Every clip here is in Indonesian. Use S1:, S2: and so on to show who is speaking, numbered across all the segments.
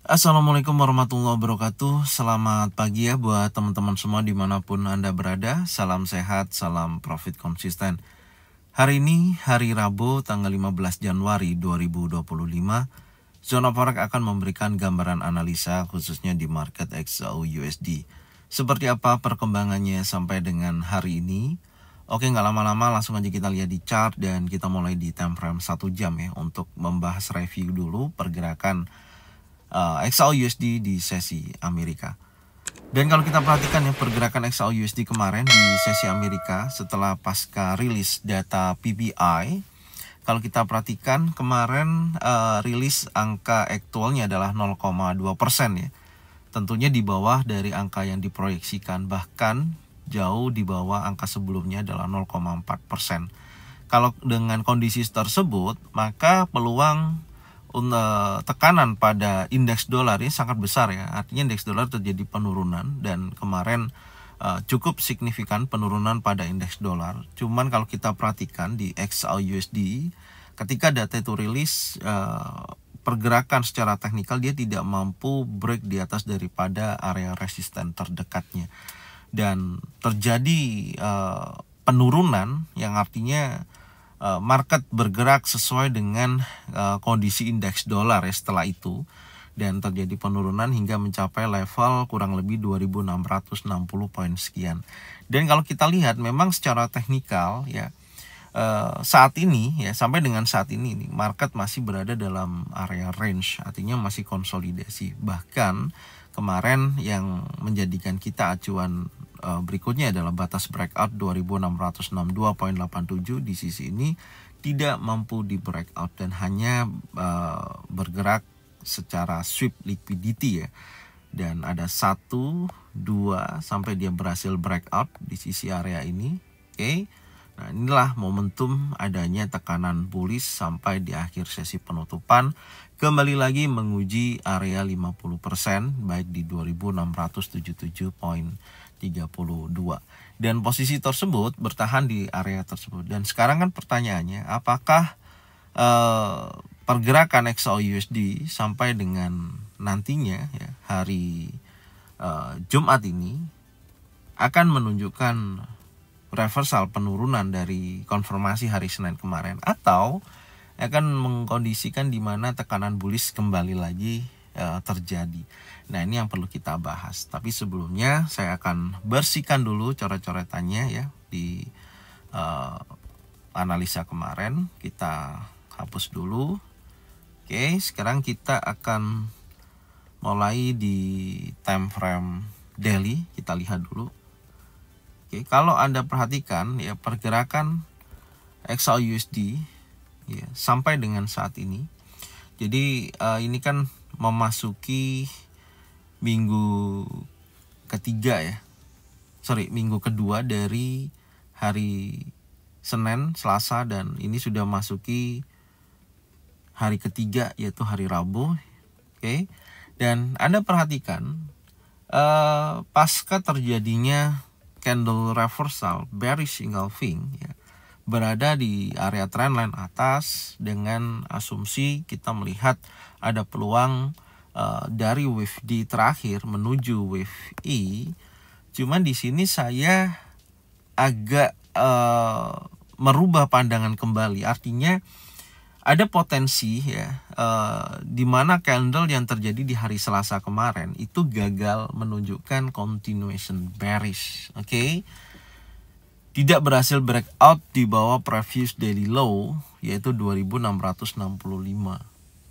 S1: Assalamualaikum warahmatullahi wabarakatuh. Selamat pagi ya buat teman-teman semua dimanapun Anda berada. Salam sehat, salam profit konsisten. Hari ini hari Rabu tanggal 15 Januari 2025. Zona Forex akan memberikan gambaran analisa khususnya di market XAU USD. Seperti apa perkembangannya sampai dengan hari ini? Oke, nggak lama-lama langsung aja kita lihat di chart dan kita mulai di time frame 1 jam ya untuk membahas review dulu pergerakan XAU USD di sesi Amerika. Dan kalau kita perhatikan ya pergerakan XAU USD kemarin di sesi Amerika setelah pasca rilis data PPI, kalau kita perhatikan kemarin rilis angka aktualnya adalah 0,2% ya. Tentunya di bawah dari angka yang diproyeksikan, bahkan jauh di bawah angka sebelumnya adalah 0,4%. Kalau dengan kondisi tersebut, maka peluang tekanan pada indeks dolar ini sangat besar ya. Artinya indeks dolar terjadi penurunan dan kemarin cukup signifikan penurunan pada indeks dolar. Cuman kalau kita perhatikan di XAU USD, ketika data itu rilis, pergerakan secara teknikal dia tidak mampu break di atas daripada area resisten terdekatnya. Dan terjadi penurunan yang artinya market bergerak sesuai dengan kondisi indeks dolar ya setelah itu, dan terjadi penurunan hingga mencapai level kurang lebih 2660 poin sekian. Dan kalau kita lihat memang secara teknikal ya saat ini ya sampai dengan saat ini market masih berada dalam area range, artinya masih konsolidasi. Bahkan kemarin yang menjadikan kita acuan berikutnya adalah batas breakout 2662.87 di sisi ini tidak mampu di breakout dan hanya bergerak secara sweep liquidity ya. Dan ada 1, 2 sampai dia berhasil breakout di sisi area ini. Oke. Nah, inilah momentum adanya tekanan bullish sampai di akhir sesi penutupan kembali lagi menguji area 50% baik di 2677.32 dan posisi tersebut bertahan di area tersebut. Dan sekarang kan pertanyaannya, apakah pergerakan XAU USD sampai dengan nantinya ya, hari Jumat ini akan menunjukkan reversal penurunan dari konfirmasi hari Senin kemarin, atau akan mengkondisikan di mana tekanan bullish kembali lagi terjadi. Nah, ini yang perlu kita bahas. Tapi sebelumnya saya akan bersihkan dulu coret-coretannya ya di analisa kemarin. Kita hapus dulu. Oke, sekarang kita akan mulai di time frame daily. Kita lihat dulu. Oke, kalau Anda perhatikan ya pergerakan XAU USD ya sampai dengan saat ini. Jadi ini kan memasuki minggu ketiga ya. Minggu kedua dari hari Senin, Selasa, dan ini sudah masuki hari ketiga yaitu hari Rabu. Oke. Dan Anda perhatikan pasca terjadinya candle reversal bearish engulfing ya, berada di area trendline atas dengan asumsi kita melihat ada peluang dari wave D terakhir menuju wave E. Cuman di sini saya agak merubah pandangan kembali, artinya ada potensi ya di mana candle yang terjadi di hari Selasa kemarin itu gagal menunjukkan continuation bearish. Oke. Tidak berhasil breakout di bawah previous daily low yaitu 2665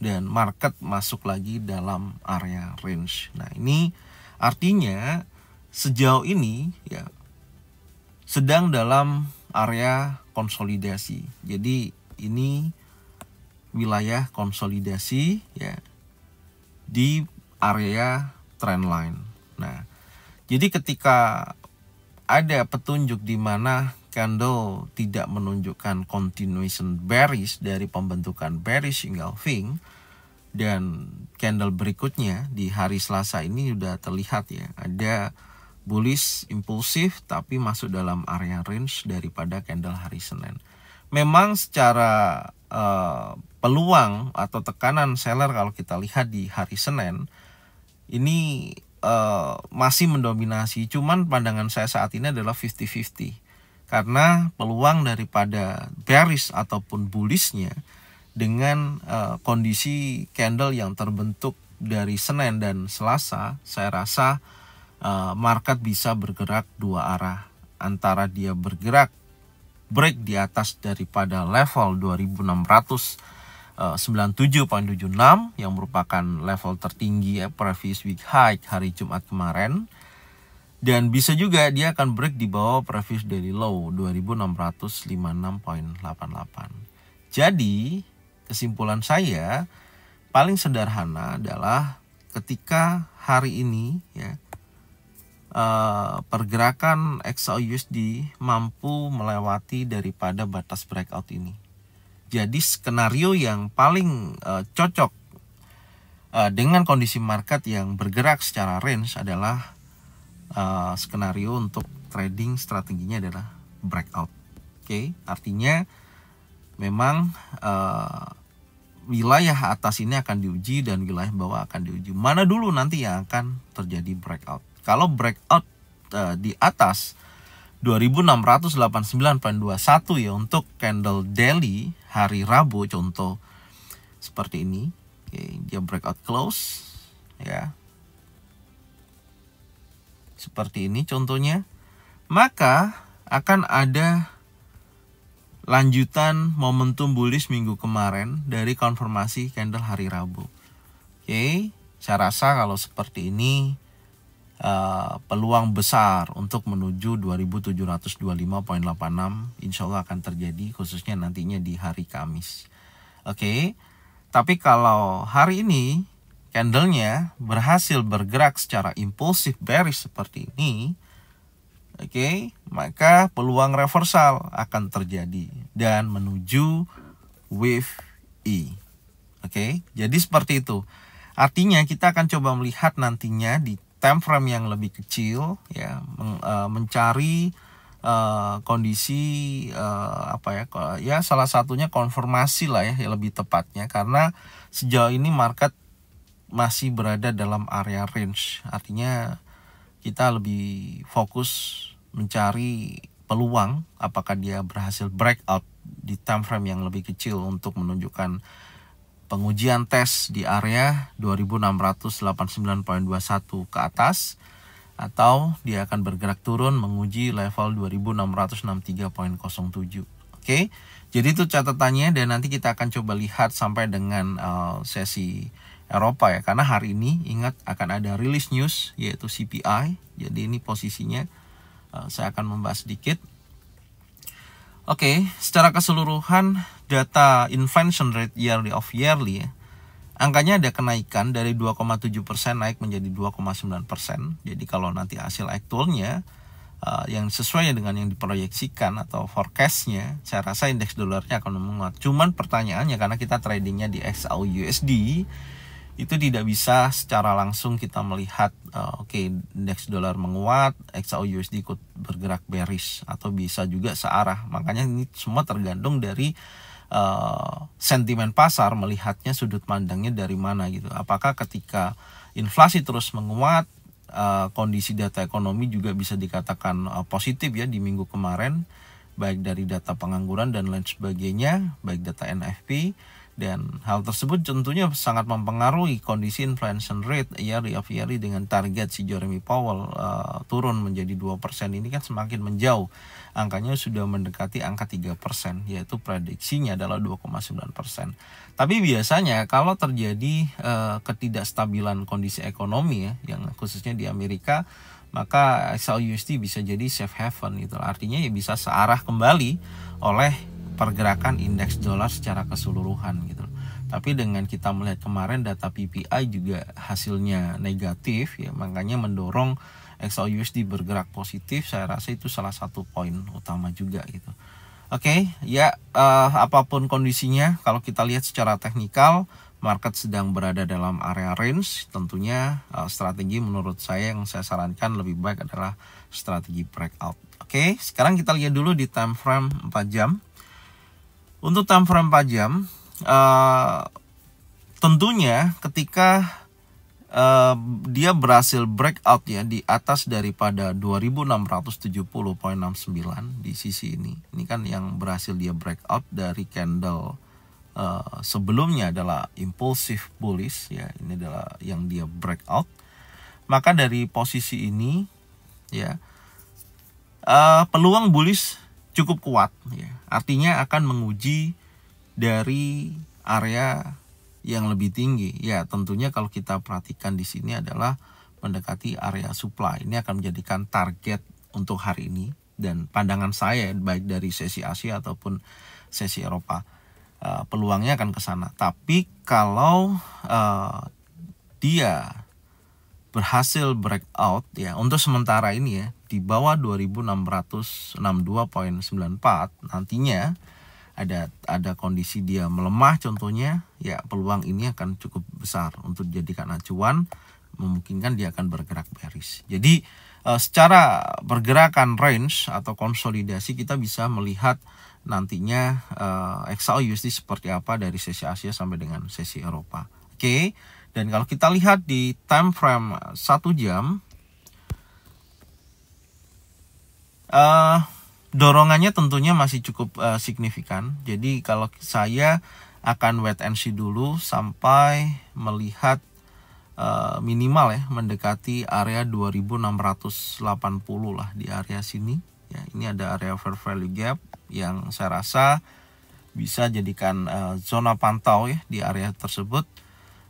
S1: dan market masuk lagi dalam area range. Nah, ini artinya sejauh ini ya sedang dalam area konsolidasi. Jadi ini wilayah konsolidasi ya di area trendline. Nah, jadi ketika ada petunjuk di mana candle tidak menunjukkan continuation bearish dari pembentukan bearish engulfing, dan candle berikutnya di hari Selasa ini sudah terlihat ya ada bullish impulsif tapi masuk dalam area range daripada candle hari Senin. Memang secara peluang atau tekanan seller kalau kita lihat di hari Senin ini masih mendominasi. Cuman pandangan saya saat ini adalah 50-50. Karena peluang daripada bearish ataupun bullishnya dengan kondisi candle yang terbentuk dari Senin dan Selasa, saya rasa market bisa bergerak dua arah. Antara dia bergerak break di atas daripada level 2697.76 yang merupakan level tertinggi previous week high hari Jumat kemarin, dan bisa juga dia akan break di bawah previous daily low 2656.88. Jadi kesimpulan saya paling sederhana adalah ketika hari ini ya pergerakan XAUUSD mampu melewati daripada batas breakout ini. Jadi skenario yang paling cocok dengan kondisi market yang bergerak secara range adalah skenario untuk trading strateginya adalah breakout. Oke, artinya memang wilayah atas ini akan diuji dan wilayah bawah akan diuji. Mana dulu nanti yang akan terjadi breakout? Kalau breakout di atas 2689.21 ya untuk candle daily hari Rabu contoh seperti ini, oke, dia breakout close ya seperti ini contohnya, maka akan ada lanjutan momentum bullish minggu kemarin dari konfirmasi candle hari Rabu. Oke, saya rasa kalau seperti ini peluang besar untuk menuju 2725.86 insya Allah akan terjadi, khususnya nantinya di hari Kamis. Oke, tapi kalau hari ini candlenya berhasil bergerak secara impulsif bearish seperti ini, oke, maka peluang reversal akan terjadi dan menuju wave E. Oke, jadi seperti itu. Artinya kita akan coba melihat nantinya di time frame yang lebih kecil ya, mencari kondisi salah satunya konfirmasi lah ya lebih tepatnya, karena sejauh ini market masih berada dalam area range. Artinya kita lebih fokus mencari peluang apakah dia berhasil breakout di time frame yang lebih kecil untuk menunjukkan pengujian tes di area 2689.21 ke atas, atau dia akan bergerak turun menguji level 2663.07. Oke, jadi itu catatannya, dan nanti kita akan coba lihat sampai dengan sesi Eropa ya, karena hari ini ingat akan ada release news yaitu CPI. Jadi ini posisinya saya akan membahas sedikit. Oke, secara keseluruhan data inflation rate yearly of yearly ya, angkanya ada kenaikan dari 2,7% naik menjadi 2,9%. Jadi kalau nanti hasil aktualnya yang sesuai dengan yang diproyeksikan atau forecastnya, saya rasa indeks dolarnya akan menguat. Cuman pertanyaannya, karena kita tradingnya di XAUUSD, itu tidak bisa secara langsung kita melihat indeks dolar menguat, XAUUSD ikut bergerak bearish, atau bisa juga searah. Makanya ini semua tergantung dari sentimen pasar, melihatnya sudut pandangnya dari mana gitu. Apakah ketika inflasi terus menguat, kondisi data ekonomi juga bisa dikatakan positif ya di minggu kemarin, baik dari data pengangguran dan lain sebagainya, baik data NFP. Dan hal tersebut tentunya sangat mempengaruhi kondisi inflation rate yearly of yearly, dengan target si Jeremy Powell turun menjadi 2%. Ini kan semakin menjauh, angkanya sudah mendekati angka 3%, yaitu prediksinya adalah 2,9%. Tapi biasanya kalau terjadi ketidakstabilan kondisi ekonomi ya, yang khususnya di Amerika, maka XAUUSD bisa jadi safe haven gitu. Artinya ya bisa searah kembali oleh pergerakan indeks dolar secara keseluruhan gitu. Tapi dengan kita melihat kemarin data PPI juga hasilnya negatif ya, makanya mendorong XAUUSD bergerak positif. Saya rasa itu salah satu poin utama juga gitu. Oke, ya apapun kondisinya, kalau kita lihat secara teknikal, market sedang berada dalam area range. Tentunya strategi menurut saya yang saya sarankan lebih baik adalah strategi breakout. Oke, sekarang kita lihat dulu di time frame 4 jam. Untuk time frame 4 jam, tentunya ketika dia berhasil breakout ya di atas daripada 2670,69 di sisi ini. Ini kan yang berhasil dia breakout dari candle sebelumnya adalah impulsif bullish ya. Ini adalah yang dia breakout. Maka dari posisi ini ya peluang bullish cukup kuat ya. Artinya akan menguji dari area yang lebih tinggi. Ya, tentunya kalau kita perhatikan di sini adalah mendekati area supply. Ini akan menjadikan target untuk hari ini, dan pandangan saya baik dari sesi Asia ataupun sesi Eropa peluangnya akan ke sana. Tapi kalau dia berhasil breakout ya untuk sementara ini ya di bawah 2662,94, nantinya ada kondisi dia melemah contohnya ya, peluang ini akan cukup besar untuk dijadikan acuan, memungkinkan dia akan bergerak bearish. Jadi secara pergerakan range atau konsolidasi kita bisa melihat nantinya XAU/USD seperti apa dari sesi Asia sampai dengan sesi Eropa. Oke. Dan kalau kita lihat di time frame 1 jam, dorongannya tentunya masih cukup signifikan. Jadi kalau saya akan wait and see dulu sampai melihat minimal ya mendekati area 2680 lah di area sini. Ya, ini ada area fair value gap yang saya rasa bisa jadikan zona pantau ya di area tersebut.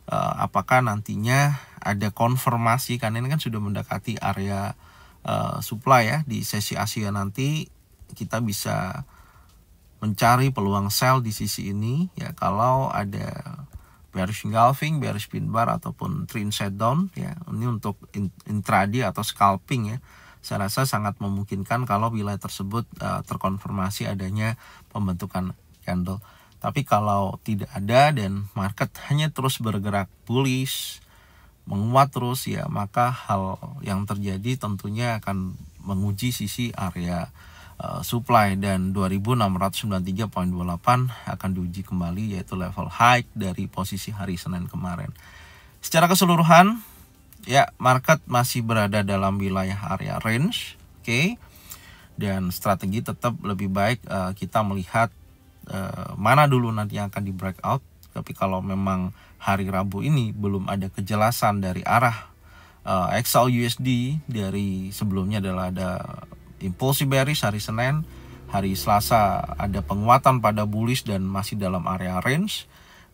S1: Apakah nantinya ada konfirmasi, karena ini kan sudah mendekati area supply ya di sesi Asia nanti. Kita bisa mencari peluang sell di sisi ini ya kalau ada bearish engulfing, bearish pin bar ataupun trend set down ya. Ini untuk intraday atau scalping ya. Saya rasa sangat memungkinkan kalau wilayah tersebut terkonfirmasi adanya pembentukan candle. Tapi kalau tidak ada dan market hanya terus bergerak bullish, menguat terus ya, maka hal yang terjadi tentunya akan menguji sisi area supply, dan 2693,28 akan diuji kembali, yaitu level high dari posisi hari Senin kemarin. Secara keseluruhan ya market masih berada dalam wilayah area range, oke. Dan strategi tetap lebih baik kita melihat mana dulu nanti yang akan di breakout. Tapi kalau memang hari Rabu ini belum ada kejelasan dari arah XAU/USD, dari sebelumnya adalah ada impulsi bearish hari Senin, hari Selasa ada penguatan pada bullish dan masih dalam area range,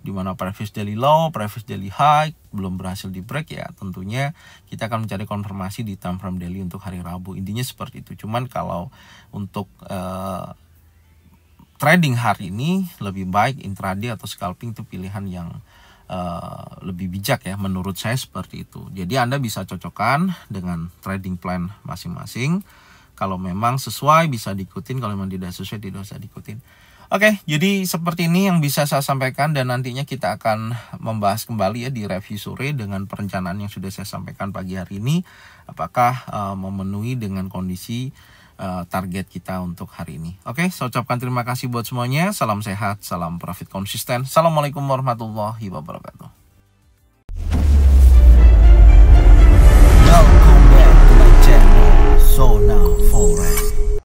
S1: di mana previous daily low, previous daily high belum berhasil di break ya. Tentunya kita akan mencari konfirmasi di time frame daily untuk hari Rabu. Intinya seperti itu. Cuman kalau untuk trading hari ini lebih baik intraday atau scalping, itu pilihan yang lebih bijak ya, menurut saya seperti itu. Jadi Anda bisa cocokkan dengan trading plan masing-masing. Kalau memang sesuai bisa diikutin, kalau memang tidak sesuai tidak usah diikutin. Oke, jadi seperti ini yang bisa saya sampaikan, dan nantinya kita akan membahas kembali ya di review sore dengan perencanaan yang sudah saya sampaikan pagi hari ini, apakah memenuhi dengan kondisi target kita untuk hari ini. Oke, saya ucapkan terima kasih buat semuanya. Salam sehat, salam profit konsisten. Assalamualaikum warahmatullahi wabarakatuh.